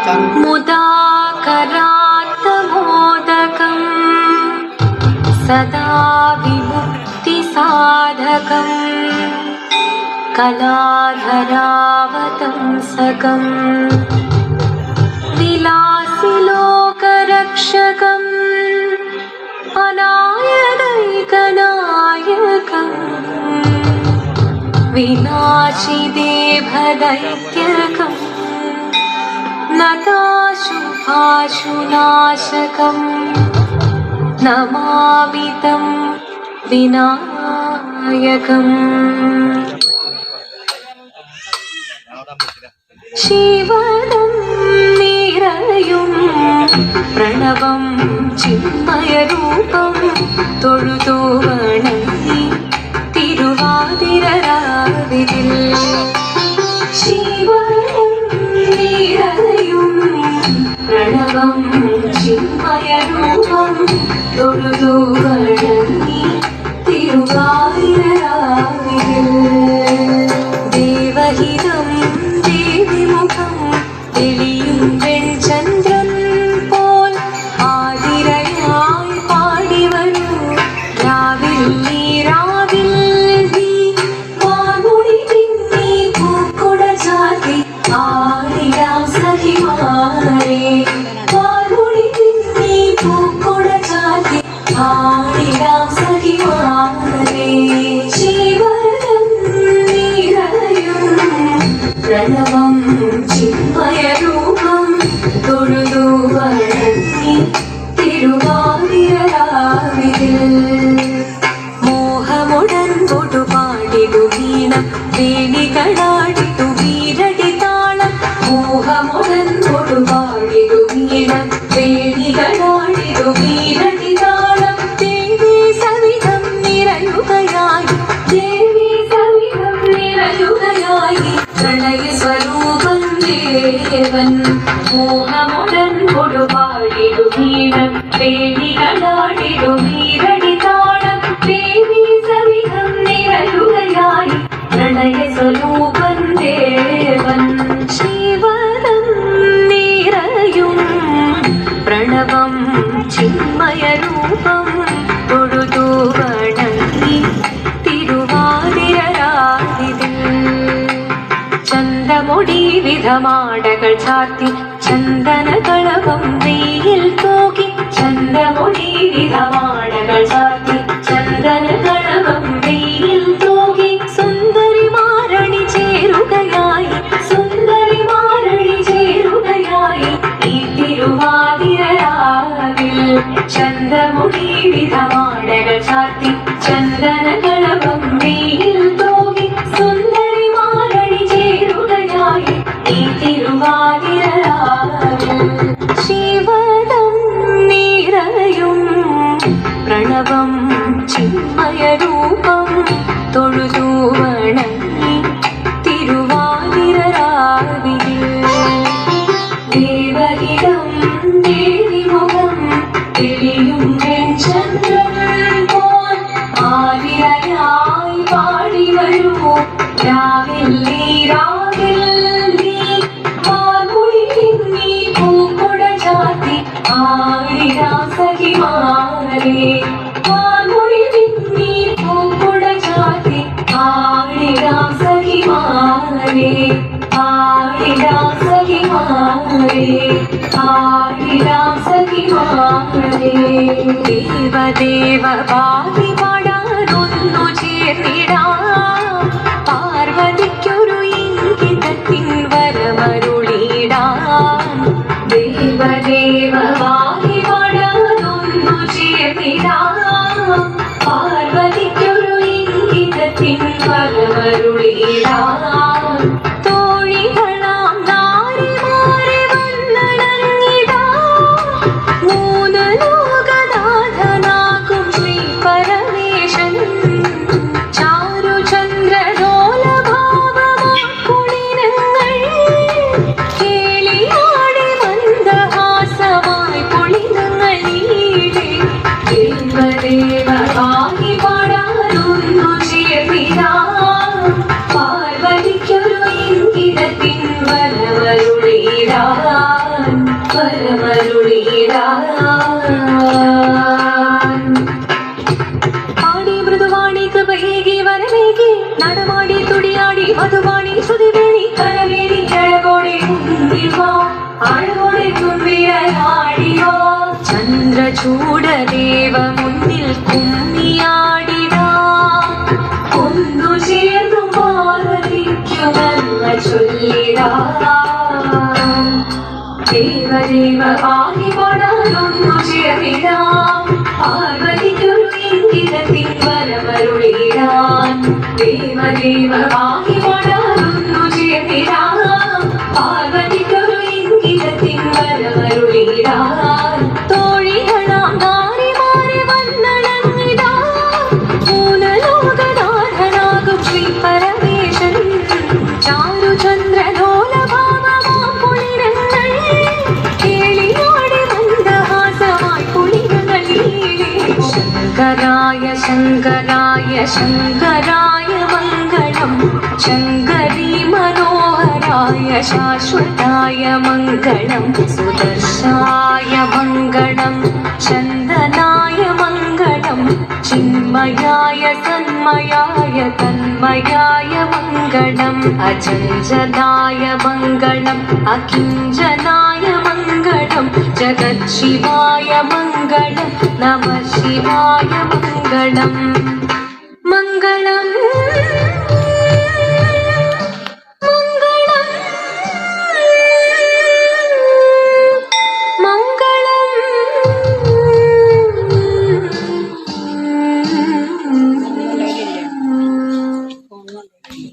मुदाकरात्तमोदकम् सदा विमुक्तिसाधकम् कलाधरावतंसकम् विलासिलोकरक्षकम् अनायदैकनायकम् विनाशिदेभदैत्यकम् नताशुभाशुनाशकम् नमामि तं विनायकम् शिवनं निरयुं प्रणवं चिन्मयरूपं തൊഴുതു വണങ്ങി തിരുവാതിരരാവിതിൽ ശിവനും നിറയും പ്രണവം ചിന്മയരൂപം തൊഴുതു വണങ്ങി തിരുവാതിരരാവിതിൽ ദേവഹിതം ദേവിമുഖം തെളിയും വെൺചന്ദ്രൻ പോൽ ആതിരയായി പാടി വരൂ രാവിൽ നീ രാവിൽ നീ വാമുടി പിന്നി പൂക്കുട ചാത്തി ആടിടാം സഖിമാരെ വാമുടി പിന്നി പൂക്കുട ചാത്തി ആടിടാം സഖിമാരെ ശിവനം നിറയും പ്രണവം ചിന്മയരൂപം തൊഴുതു വണങ്ങി തിരുവാതിരരാവിതിൽ മോഹമുടൻ കൊടുപാടിടു വീണം വേണികളാടിട്ടു വീരടി താളം മോഹമുടൻ കൊടുപാടിടു വീണം വേണികളാടിടു വീരടി താളം ദേവി സവിധം നിറയുകയായി ദേവി സവിധം നിറയുകയായി പ്രണയ സ്വരൂപം ദേവൻ മോഹമുടൻ കൊടുപാടിടു വീണം വേണികളാടിടു വീരടി താളം ദേവി സവിധം നിറയുകയായി പ്രണയ സ്വരൂപൻ ദേവൻ ശിവനം നിറയും പ്രണവം ചിന്മയരൂപം തൊഴുതു വണങ്ങി തിരുവാതിരരാവിതിൽ ചന്തമുടി വിധമാടകൾ ചാർത്തി ചന്ദനകളഭം വെയിൽ തൂകി ചന്തമുടി വിധമാടകൾ ചാർത്തി ചന്ദനകളഭം വെയിൽ തൂകി സുന്ദരിമാരണി ചേരുകയായി സുന്ദരിമാരണി ചേരുകയായി ഈ തിരുവാതിരരാവിൽ ചന്തമുടി വിധമാടകൾ ചാർത്തി ചന്ദനകളഭം വെയിൽ തൂകി സുന്ദരിമാരണി ചേരുകയായി ഈ തിരുവാതിരരാവിൽ ശിവനം നിറയും പ്രണവം ചിന്മയരൂപം തൊഴുതു വണങ്ങി തിരുവാതിരരാവിതിൽ ദേവഹിതം ദേവിമുഖം തെളിയും വെൺചന്ദ്രൻ പോൽ ആതിരയായി പാടി വരൂ രാവിൽ നീ രാവിൽ നീ വാമുടി പിന്നി പൂക്കുട ചാത്തി ആടിടാം സഖിമാരെ വാമുടി പിന്നി പൂക്കുട ചാത്തി ആടിടാം സഖിമാരെ ആടിടാം സഖിമാരെ ആടിടാം സഖിമാരെ ദേവദേവ പാടി പാടാനൊന്നു ചേർന്നിടാം പാർവതിക്കൊരു ഇംഗിതത്തിൻ വരമരുളിടാം ദേവദേവ പാടി പാടാനൊന്നു ചേർന്നിടാം പാർവതിക്കൊരു ഇംഗിതത്തിൻ വരമരുളിടാം തോഴികളാം നാരിമാരെ വന്നണങ്ങിടാം മൂന്ന് ലോകനാഥനാകും ശ്രീ പരമേ പാടി മൃദുവാണി കൃപയേകി വരമേകി നടമാടി തുടിയാടി മധുവാണി ശ്രുതിവേണി കരവേണി അഴകോടെ മുന്തിവാ അഴകോടെ തുമ്പിയാടിയോ ചന്ദ്രചൂടദേവ മുന്നിൽ കുമ്മിയാടിടാ ഒന്നു ചേർന്നു പാർവതിക്കുമെന്ന ചൊല്ലിടാ ദേവദേവ പാടി പാടാനൊന്നു ചേർന്നിടാം പാർവതിക്കൊരു ഇംഗിതത്തിൻ വരമരുളിടാൻ ദേവദേവ പാടി പാടാനൊന്നു ചേർന്നിടാം പാർവതിക്കൊരു ഇംഗിതത്തിൻ വരമരുളിടാൻ തോഴികളാം നാരിമാരെ വന്നണങ്ങിടാ മൂലലോകനാഥനാകും ശ്രീ പരമേശൻ ചാരുചന്ദ്രലോലഭാവമാം പുളിരങ്ങൾ കേളിയോടെ മന്ദഹാസമായി പുളിരങ്ങളിലേ ശങ്കരായ ശങ്കരായ ശങ്കരായ മംഗളം ശങ്കരീ മനോഹരായ ശാശ്വതായ മംഗളം സുദർശായ മംഗളം ചന്ദനായ മംഗളം ചിന്മയായ തന്മയായ തന്മയായ മംഗളം അചഞ്ചലായ മംഗളം അകിഞ്ചനായ മംഗളം ജഗത്ശിവായ മംഗളം നമഃ ശിവായ മംഗളം മംഗളം